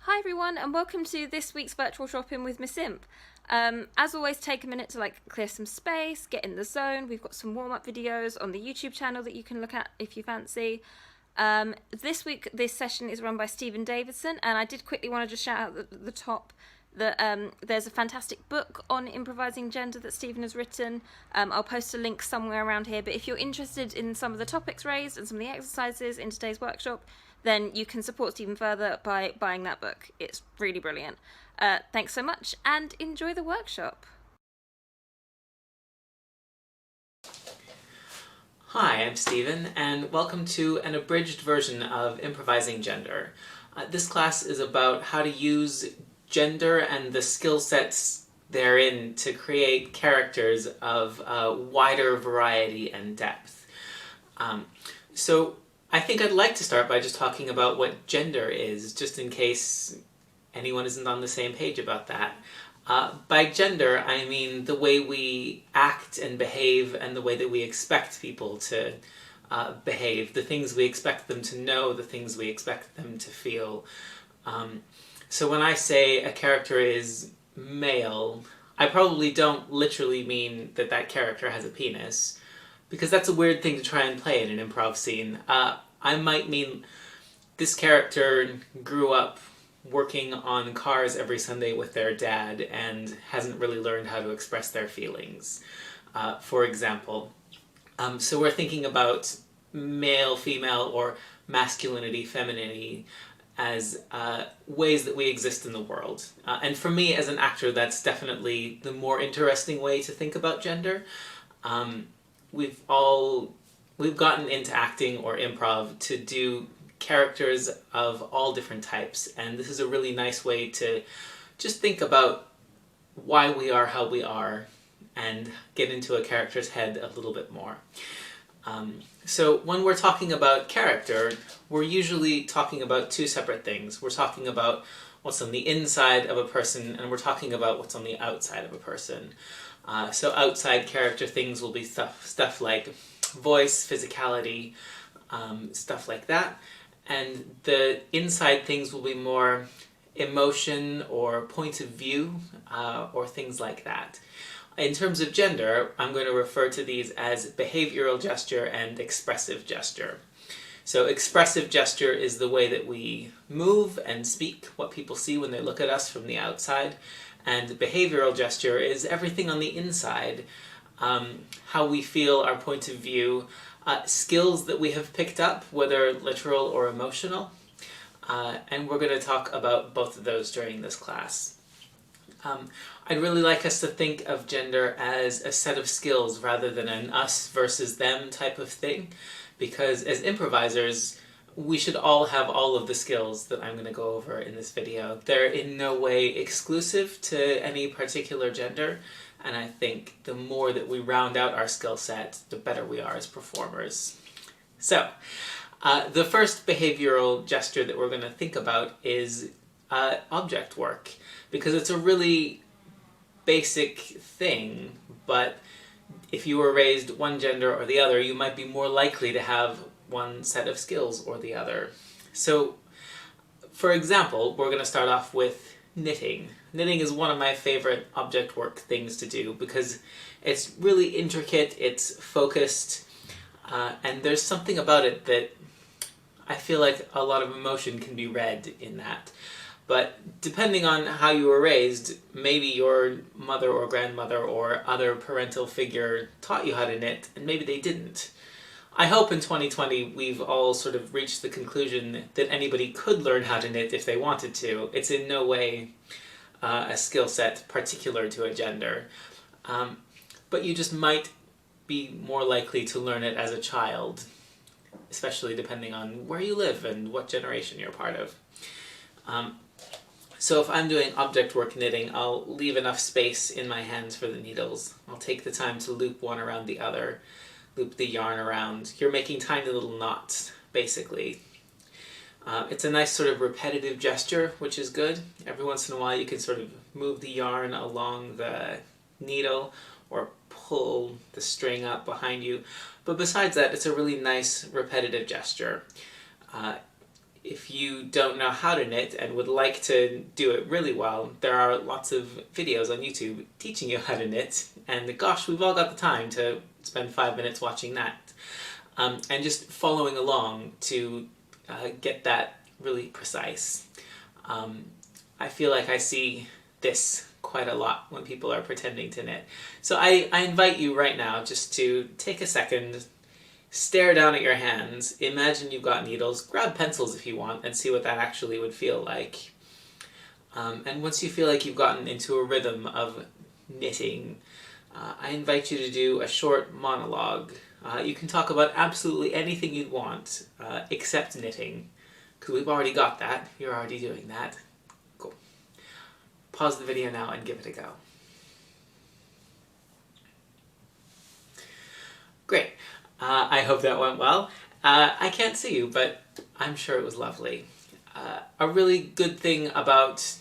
Hi everyone, and welcome to this week's virtual shopping with Miss Imp. As always, take a minute to clear some space, get in the zone. We've got some warm-up videos on the YouTube channel that you can look at if you fancy. This week, this session is run by Stephen Davidson, and I did quickly want to just shout out at the top that there's a fantastic book on improvising gender that Stephen has written. I'll post a link somewhere around here, but if you're interested in some of the topics raised and some of the exercises in today's workshop, then you can support Stephen further by buying that book. It's really brilliant. Thanks so much, and enjoy the workshop. Hi, I'm Stephen, and welcome to an abridged version of Improvising Gender. This class is about how to use gender and the skill sets therein to create characters of wider variety and depth. So I think I'd like to start by just talking about what gender is, just in case anyone isn't on the same page about that. By gender, I mean the way we act and behave and the way that we expect people to behave, the things we expect them to know, the things we expect them to feel. So when I say a character is male, I probably don't literally mean that that character has a penis, because that's a weird thing to try and play in an improv scene. I might mean this character grew up working on cars every Sunday with their dad and hasn't really learned how to express their feelings, for example. So we're thinking about male, female, or masculinity, femininity as ways that we exist in the world. And for me as an actor, that's definitely the more interesting way to think about gender. We've gotten into acting or improv to do characters of all different types, and this is a really nice way to just think about why we are how we are and get into a character's head a little bit more. So when we're talking about character, we're usually talking about two separate things. We're talking about what's on the inside of a person, and we're talking about what's on the outside of a person. So outside character things will be stuff like voice, physicality, stuff like that. And the inside things will be more emotion or point of view, or things like that. In terms of gender, I'm going to refer to these as behavioral gesture and expressive gesture. So expressive gesture is the way that we move and speak, what people see when they look at us from the outside. And behavioral gesture is everything on the inside, how we feel, our point of view, skills that we have picked up, whether literal or emotional. And we're going to talk about both of those during this class. I'd really like us to think of gender as a set of skills rather than an us versus them type of thing, because as improvisers, we should all have all of the skills that I'm going to go over in this video. They're in no way exclusive to any particular gender, and I think the more that we round out our skill set, the better we are as performers. So, the first behavioral gesture that we're going to think about is object work, because it's a really basic thing, but if you were raised one gender or the other, you might be more likely to have one set of skills or the other. So, for example, we're going to start off with knitting. Knitting is one of my favorite object work things to do because it's really intricate, it's focused, and there's something about it that I feel like a lot of emotion can be read in that. But depending on how you were raised, maybe your mother or grandmother or other parental figure taught you how to knit, and maybe they didn't. I hope in 2020 we've all sort of reached the conclusion that anybody could learn how to knit if they wanted to. It's in no way a skill set particular to a gender. But you just might be more likely to learn it as a child, especially depending on where you live and what generation you're part of. So if I'm doing object work knitting, I'll leave enough space in my hands for the needles. I'll take the time to loop one around the other, loop the yarn around. You're making tiny little knots, basically. It's a nice sort of repetitive gesture, which is good. Every once in a while you can sort of move the yarn along the needle or pull the string up behind you. But besides that, it's a really nice repetitive gesture. if you don't know how to knit and would like to do it really well, there are lots of videos on YouTube teaching you how to knit, and gosh, we've all got the time to spend 5 minutes watching that. And just following along to get that really precise. I feel like I see this quite a lot when people are pretending to knit. So I invite you right now just to take a second, stare down at your hands, imagine you've got needles, grab pencils if you want, and see what that actually would feel like. And once you feel like you've gotten into a rhythm of knitting, I invite you to do a short monologue. You can talk about absolutely anything you'd want, except knitting, because we've already got that. You're already doing that. Cool. Pause the video now and give it a go. Great. I hope that went well. I can't see you, but I'm sure it was lovely. A really good thing about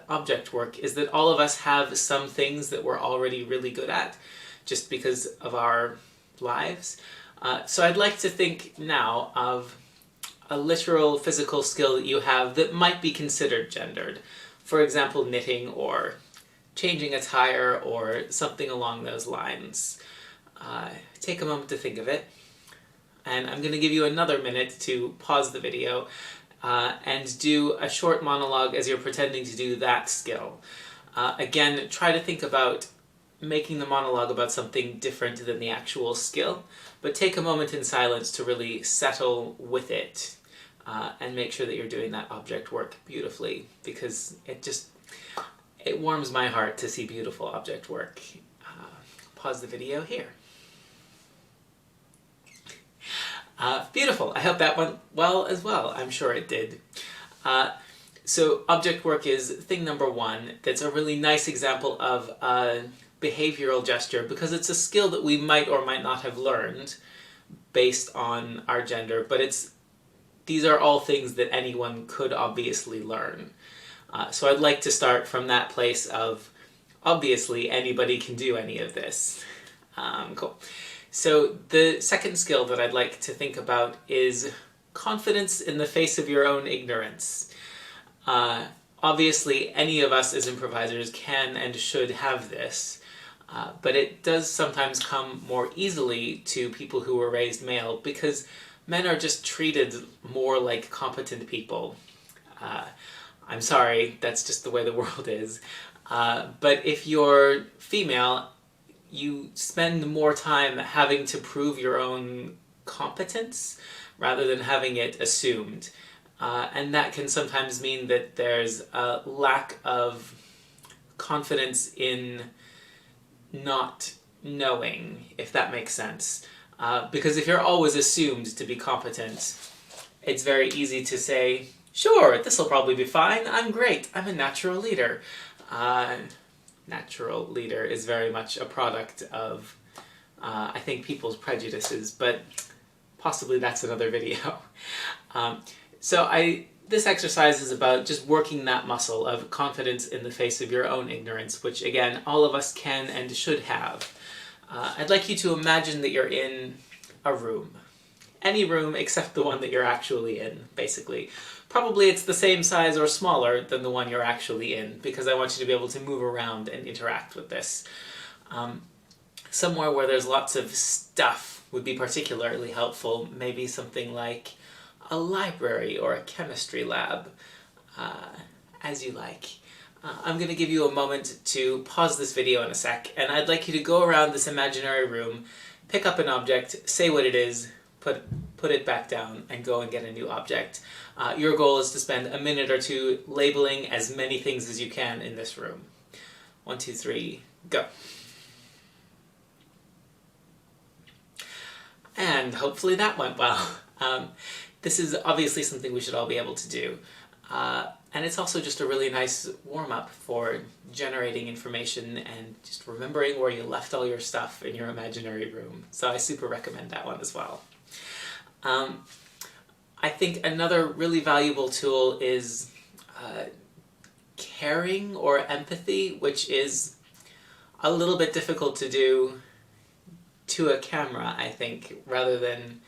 object work is that all of us have some things that we're already really good at, just because of our lives. So I'd like to think now of a literal physical skill that you have that might be considered gendered. For example, knitting or changing a tire or something along those lines. Take a moment to think of it. And I'm going to give you another minute to pause the video and do a short monologue as you're pretending to do that skill. Again, try to think about making the monologue about something different than the actual skill, but take a moment in silence to really settle with it and make sure that you're doing that object work beautifully, because it warms my heart to see beautiful object work. Pause the video here. Beautiful. I hope that went well as well. I'm sure it did. So object work is thing number one. That's a really nice example of a behavioral gesture, because it's a skill that we might or might not have learned based on our gender, but these are all things that anyone could obviously learn. So I'd like to start from that place of, obviously anybody can do any of this. Cool. So the second skill that I'd like to think about is confidence in the face of your own ignorance. Obviously, any of us as improvisers can and should have this, but it does sometimes come more easily to people who were raised male, because men are just treated more like competent people. I'm sorry, that's just the way the world is. But if you're female, you spend more time having to prove your own competence rather than having it assumed. And that can sometimes mean that there's a lack of confidence in not knowing, if that makes sense. Because if you're always assumed to be competent, it's very easy to say, sure, this will probably be fine, I'm great, I'm a natural leader. Natural leader is very much a product of, I think, people's prejudices, but possibly that's another video. This exercise is about just working that muscle of confidence in the face of your own ignorance, which again, all of us can and should have. I'd like you to imagine that you're in a room. Any room except the one that you're actually in, basically. Probably it's the same size or smaller than the one you're actually in, because I want you to be able to move around and interact with this. Somewhere where there's lots of stuff would be particularly helpful, maybe something like a library or a chemistry lab, as you like. I'm going to give you a moment to pause this video in a sec, and I'd like you to go around this imaginary room, pick up an object, say what it is, put it back down, and go and get a new object. Your goal is to spend a minute or two labeling as many things as you can in this room. 1, 2, 3, go. And hopefully that went well. This is obviously something we should all be able to do. And it's also just a really nice warm-up for generating information and just remembering where you left all your stuff in your imaginary room. So I super recommend that one as well. I think another really valuable tool is caring or empathy, which is a little bit difficult to do to a camera, I think, rather than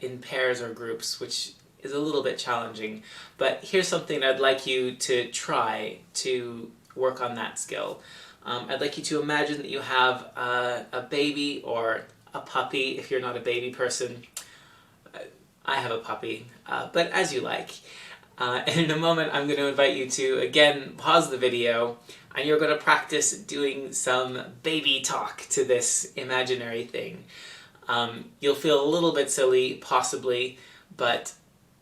in pairs or groups, which is a little bit challenging. But here's something I'd like you to try to work on that skill. I'd like you to imagine that you have a baby or a puppy if you're not a baby person. I have a puppy, but as you like. And in a moment I'm going to invite you to again pause the video and you're going to practice doing some baby talk to this imaginary thing. You'll feel a little bit silly, possibly, but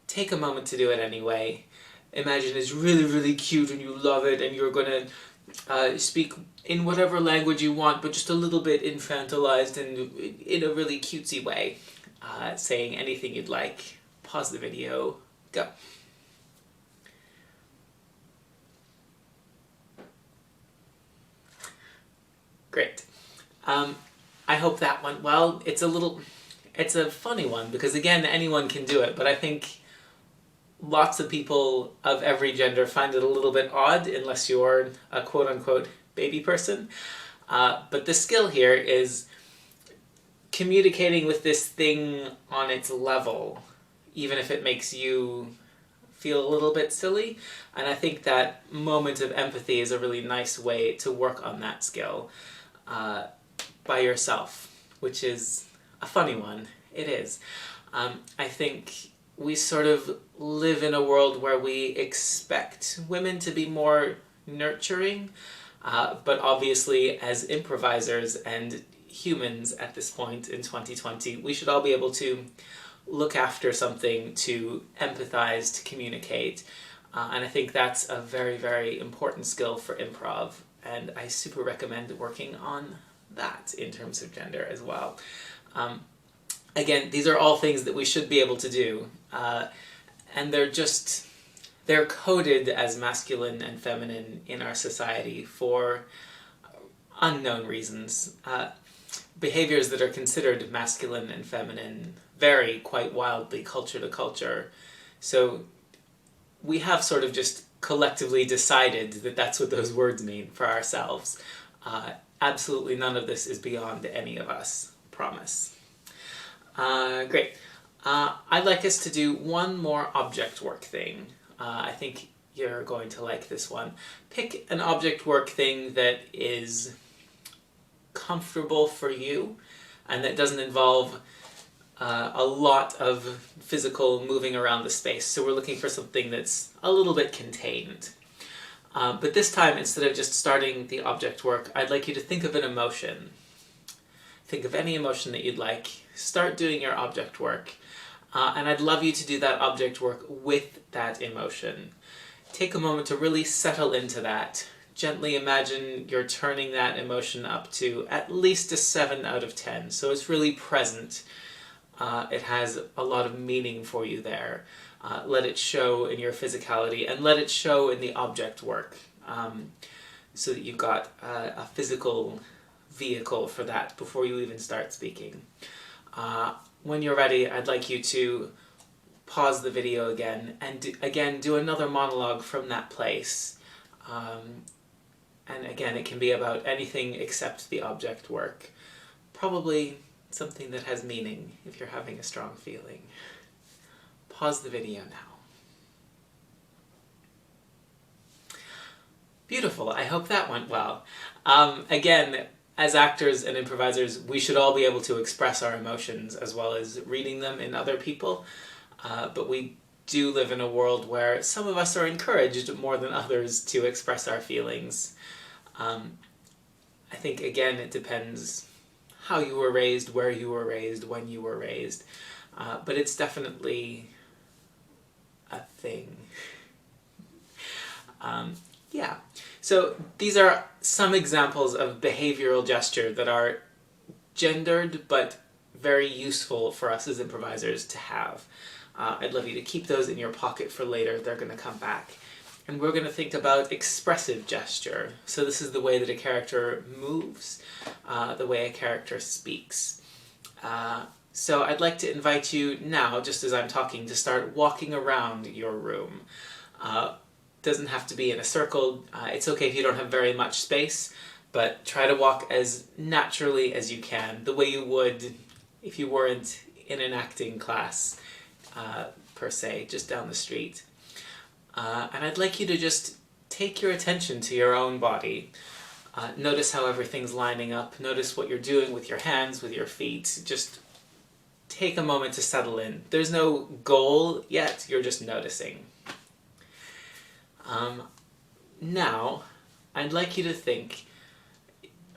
take a moment to do it anyway. Imagine it's really, really cute and you love it and you're going to speak in whatever language you want, but just a little bit infantilized and in a really cutesy way, saying anything you'd like. Pause the video, go. Great. I hope that went well. It's a funny one because again, anyone can do it, but I think lots of people of every gender find it a little bit odd unless you're a quote-unquote baby person. But the skill here is communicating with this thing on its level, even if it makes you feel a little bit silly. And I think that moment of empathy is a really nice way to work on that skill by yourself, which is a funny one. It is. I think we sort of live in a world where we expect women to be more nurturing, but obviously as improvisers and humans at this point in 2020, we should all be able to look after something, to empathize, to communicate, and I think that's a very, very important skill for improv, and I super recommend working on that in terms of gender as well. Again, these are all things that we should be able to do, and they're coded as masculine and feminine in our society for unknown reasons. Behaviors that are considered masculine and feminine vary quite wildly culture to culture, so we have sort of just collectively decided that that's what those words mean for ourselves. Absolutely none of this is beyond any of us, promise. Great. I'd like us to do one more object work thing. I think you're going to like this one. Pick an object work thing that is comfortable for you and that doesn't involve a lot of physical moving around the space. So we're looking for something that's a little bit contained. But this time, instead of just starting the object work, I'd like you to think of an emotion. Think of any emotion that you'd like. Start doing your object work. And I'd love you to do that object work with that emotion. Take a moment to really settle into that. Gently imagine you're turning that emotion up to at least a 7 out of 10. So it's really present. It has a lot of meaning for you there. Let it show in your physicality and let it show in the object work, so that you've got a physical vehicle for that before you even start speaking. When you're ready, I'd like you to pause the video again and do another monologue from that place. And again, it can be about anything except the object work. Probably something that has meaning if you're having a strong feeling. Pause the video now. Beautiful, I hope that went well. Again, as actors and improvisers, we should all be able to express our emotions as well as reading them in other people. But we do live in a world where some of us are encouraged more than others to express our feelings. I think, again, it depends how you were raised, where you were raised, when you were raised. But it's definitely a thing. Yeah. So these are some examples of behavioral gesture that are gendered but very useful for us as improvisers to have. I'd love you to keep those in your pocket for later. They're going to come back. And we're going to think about expressive gesture. So this is the way that a character moves, the way a character speaks. So I'd like to invite you now, just as I'm talking, to start walking around your room. Doesn't have to be in a circle. It's okay if you don't have very much space, but try to walk as naturally as you can, the way you would if you weren't in an acting class. per se, just down the street. And I'd like you to just take your attention to your own body. Notice how everything's lining up. Notice what you're doing with your hands, with your feet. Just take a moment to settle in. There's no goal yet, you're just noticing. Now, I'd like you to think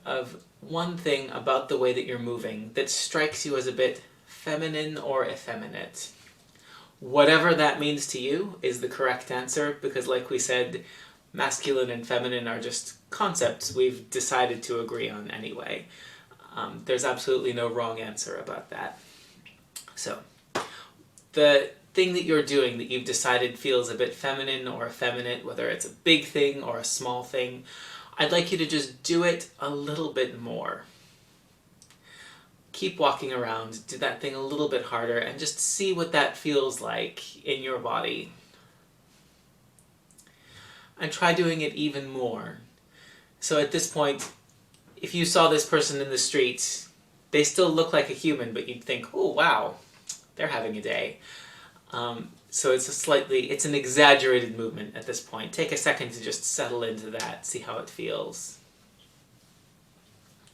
of one thing about the way that you're moving that strikes you as a bit feminine or effeminate. Whatever that means to you is the correct answer, because like we said, masculine and feminine are just concepts we've decided to agree on anyway. There's absolutely no wrong answer about that. So, the thing that you're doing that you've decided feels a bit feminine or effeminate, whether it's a big thing or a small thing, I'd like you to just do it a little bit more. Keep walking around, do that thing a little bit harder, and just see what that feels like in your body. And try doing it even more. So at this point, if you saw this person in the street, they still look like a human, but you'd think, oh wow, they're having a day. So it's an exaggerated movement at this point. Take a second to just settle into that, see how it feels.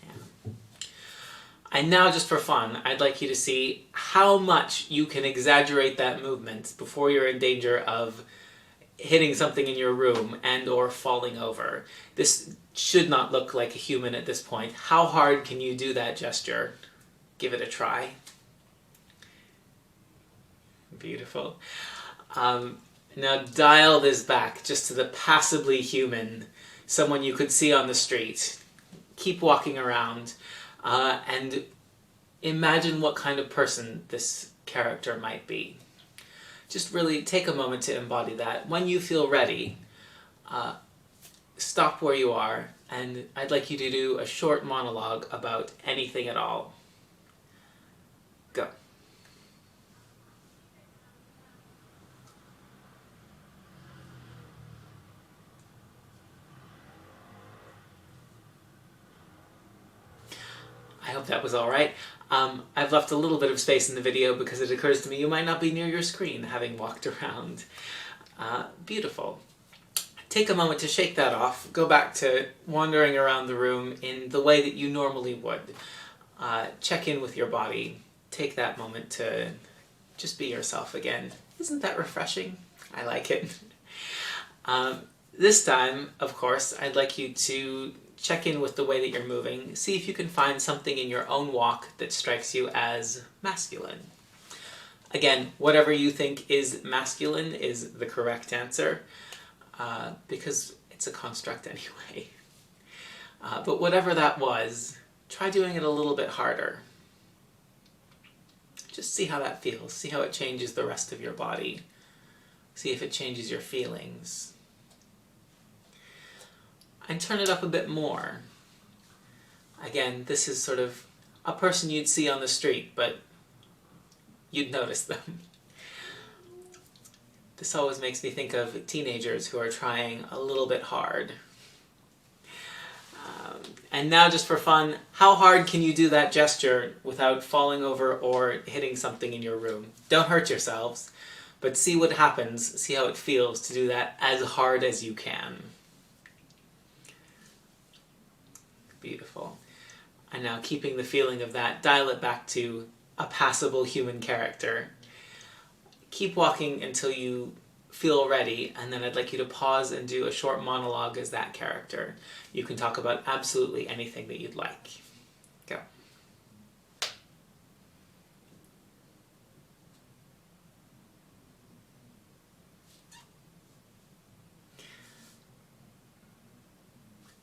Yeah. And now, just for fun, I'd like you to see how much you can exaggerate that movement before you're in danger of hitting something in your room and or falling over. This should not look like a human at this point. How hard can you do that gesture? Give it a try. Beautiful. Now dial this back just to the passably human, someone you could see on the street. Keep walking around and imagine what kind of person this character might be. Just really take a moment to embody that. When you feel ready, stop where you are, and I'd like you to do a short monologue about anything at all. Go. I hope that was all right. I've left a little bit of space in the video because it occurs to me you might not be near your screen having walked around. Beautiful. Take a moment to shake that off. Go back to wandering around the room in the way that you normally would. Check in with your body. Take that moment to just be yourself again. Isn't that refreshing? I like it. This time, of course, I'd like you to check in with the way that you're moving. See if you can find something in your own walk that strikes you as masculine. Again, whatever you think is masculine is the correct answer, because it's a construct anyway. But whatever that was, try doing it a little bit harder. Just see how that feels. See how it changes the rest of your body. See if it changes your feelings. And turn it up a bit more. Again, this is sort of a person you'd see on the street, but you'd notice them. This always makes me think of teenagers who are trying a little bit hard. And now, just for fun, how hard can you do that gesture without falling over or hitting something in your room? Don't hurt yourselves, but see what happens, see how it feels to do that as hard as you can. Beautiful. And now, keeping the feeling of that, dial it back to a passable human character. Keep walking until you feel ready, and then I'd like you to pause and do a short monologue as that character. You can talk about absolutely anything that you'd like. Go.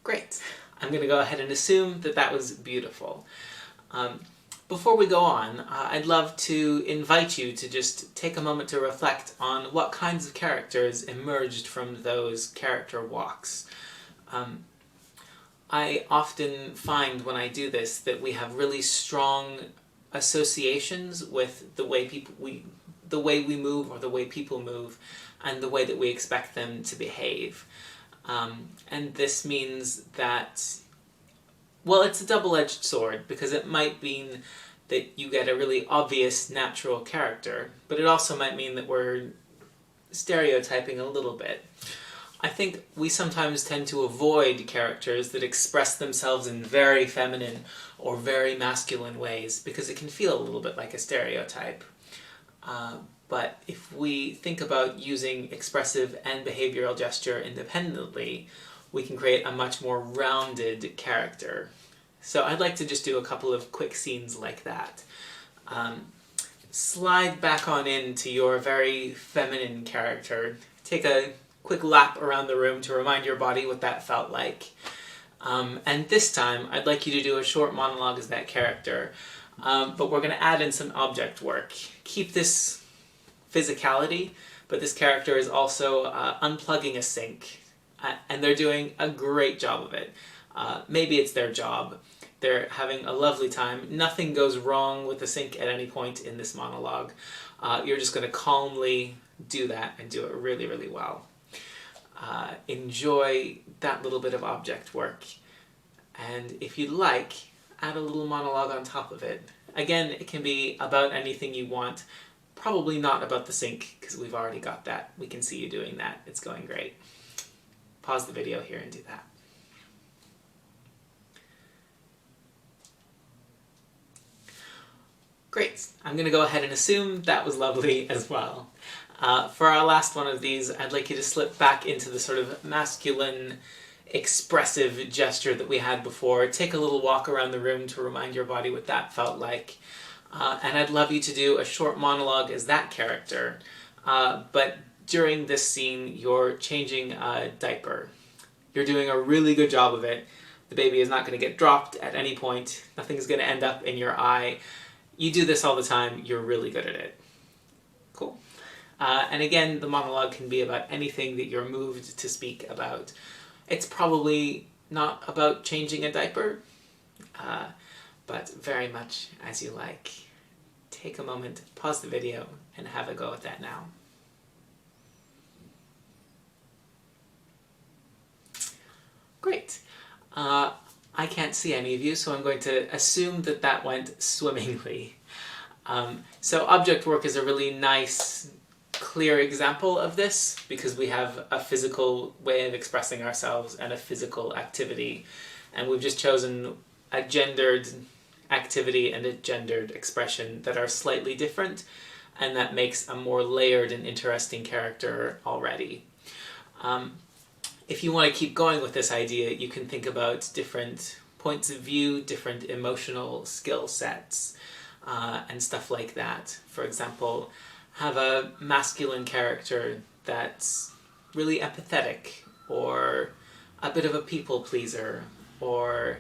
Great. I'm going to go ahead and assume that that was beautiful. Before we go on, I'd love to invite you to just take a moment to reflect on what kinds of characters emerged from those character walks. I often find when I do this that we have really strong associations with the way we move or the way people move and the way that we expect them to behave. And this means that, well, it's a double-edged sword, because it might mean that you get a really obvious natural character, but it also might mean that we're stereotyping a little bit. I think we sometimes tend to avoid characters that express themselves in very feminine or very masculine ways because it can feel a little bit like a stereotype. But if we think about using expressive and behavioral gesture independently, we can create a much more rounded character. So I'd like to just do a couple of quick scenes like that. Slide back on into your very feminine character. Take a quick lap around the room to remind your body what that felt like. And this time, I'd like you to do a short monologue as that character, but we're going to add in some object work. Keep this physicality, but this character is also unplugging a sink, and they're doing a great job of it. Maybe it's their job. They're having a lovely time. Nothing goes wrong with the sink at any point in this monologue. You're just going to calmly do that and do it really, really well. Enjoy that little bit of object work. And if you'd like, add a little monologue on top of it. Again, it can be about anything you want. Probably not about the sink, because we've already got that. We can see you doing that. It's going great. Pause the video here and do that. Great. I'm going to go ahead and assume that was lovely as well. For our last one of these, I'd like you to slip back into the sort of masculine, expressive gesture that we had before. Take a little walk around the room to remind your body what that felt like. And I'd love you to do a short monologue as that character. But during this scene, you're changing a diaper. You're doing a really good job of it. The baby is not going to get dropped at any point. Nothing's going to end up in your eye. You do this all the time. You're really good at it. Cool. And again, the monologue can be about anything that you're moved to speak about. It's probably not about changing a diaper, but very much as you like. Take a moment, pause the video, and have a go at that now. Great. I can't see any of you, so I'm going to assume that that went swimmingly. So object work is a really nice, clear example of this because we have a physical way of expressing ourselves and a physical activity, and we've just chosen a gendered activity and a gendered expression that are slightly different, and that makes a more layered and interesting character already. If you want to keep going with this idea, you can think about different points of view, different emotional skill sets, and stuff like that. For example, have a masculine character that's really empathetic, or a bit of a people pleaser, or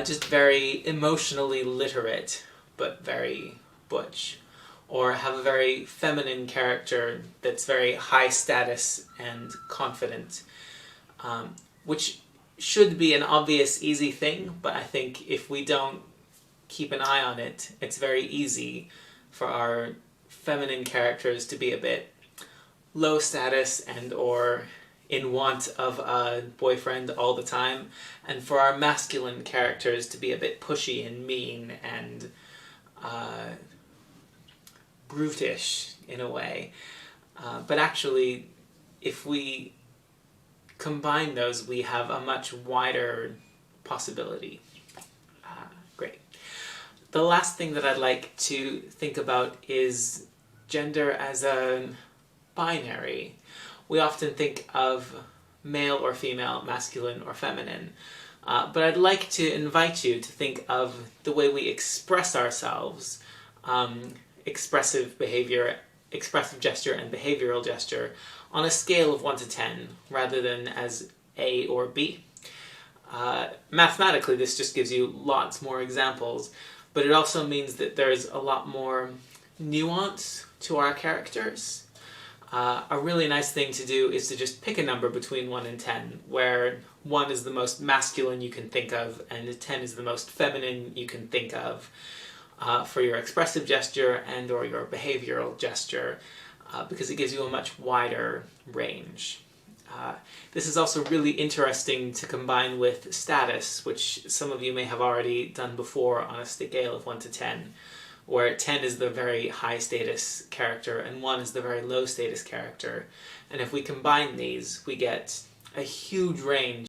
just very emotionally literate, but very butch. Or have a very feminine character that's very high status and confident, which should be an obvious, easy thing, but I think if we don't keep an eye on it, it's very easy for our feminine characters to be a bit low status and or in want of a boyfriend all the time, and for our masculine characters to be a bit pushy and mean and brutish in a way. But actually, if we combine those, we have a much wider possibility. Great. The last thing that I'd like to think about is gender as a binary. We often think of male or female, masculine or feminine, but I'd like to invite you to think of the way we express ourselves, expressive behavior, expressive gesture and behavioral gesture, on a scale of 1 to 10, rather than as A or B. Mathematically, this just gives you lots more examples, but it also means that there's a lot more nuance to our characters. A really nice thing to do is to just pick a number between 1 and 10, where 1 is the most masculine you can think of, and 10 is the most feminine you can think of, for your expressive gesture and or your behavioral gesture, because it gives you a much wider range. This is also really interesting to combine with status, which some of you may have already done before on a scale of 1 to 10, where 10 is the very high status character and 1 is the very low status character. And if we combine these, we get a huge range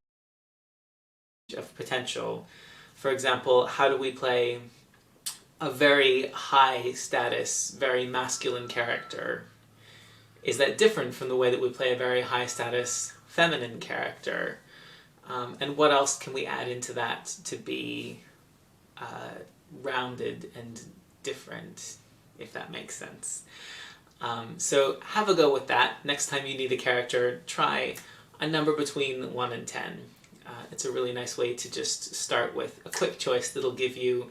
of potential. For example, how do we play a very high status, very masculine character? Is that different from the way that we play a very high status feminine character? And what else can we add into that to be rounded and different, if that makes sense? So have a go with that. Next time you need a character, try a number between 1 and 10. It's a really nice way to just start with a quick choice that'll give you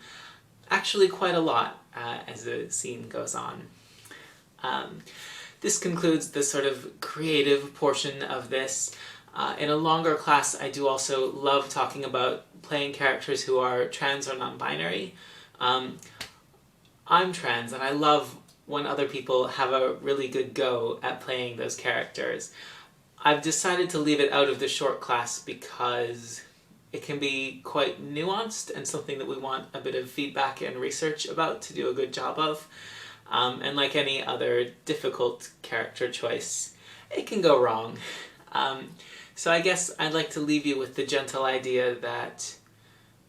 actually quite a lot as the scene goes on. This concludes the sort of creative portion of this. In a longer class, I do also love talking about playing characters who are trans or non-binary. I'm trans, and I love when other people have a really good go at playing those characters. I've decided to leave it out of the short class because it can be quite nuanced and something that we want a bit of feedback and research about to do a good job of. And like any other difficult character choice, it can go wrong. So I guess I'd like to leave you with the gentle idea that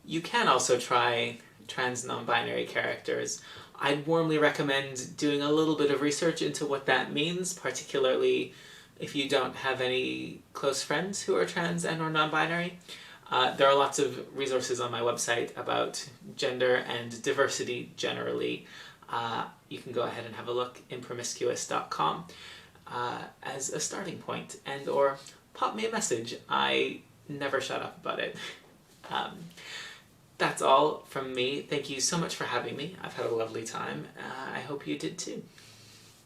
you can also try trans non-binary characters. I'd warmly recommend doing a little bit of research into what that means, particularly if you don't have any close friends who are trans and or non-binary. There are lots of resources on my website about gender and diversity generally. You can go ahead and have a look, impromiscuous.com, as a starting point, and or pop me a message. I never shut up about it. That's all from me. Thank you so much for having me. I've had a lovely time. I hope you did too.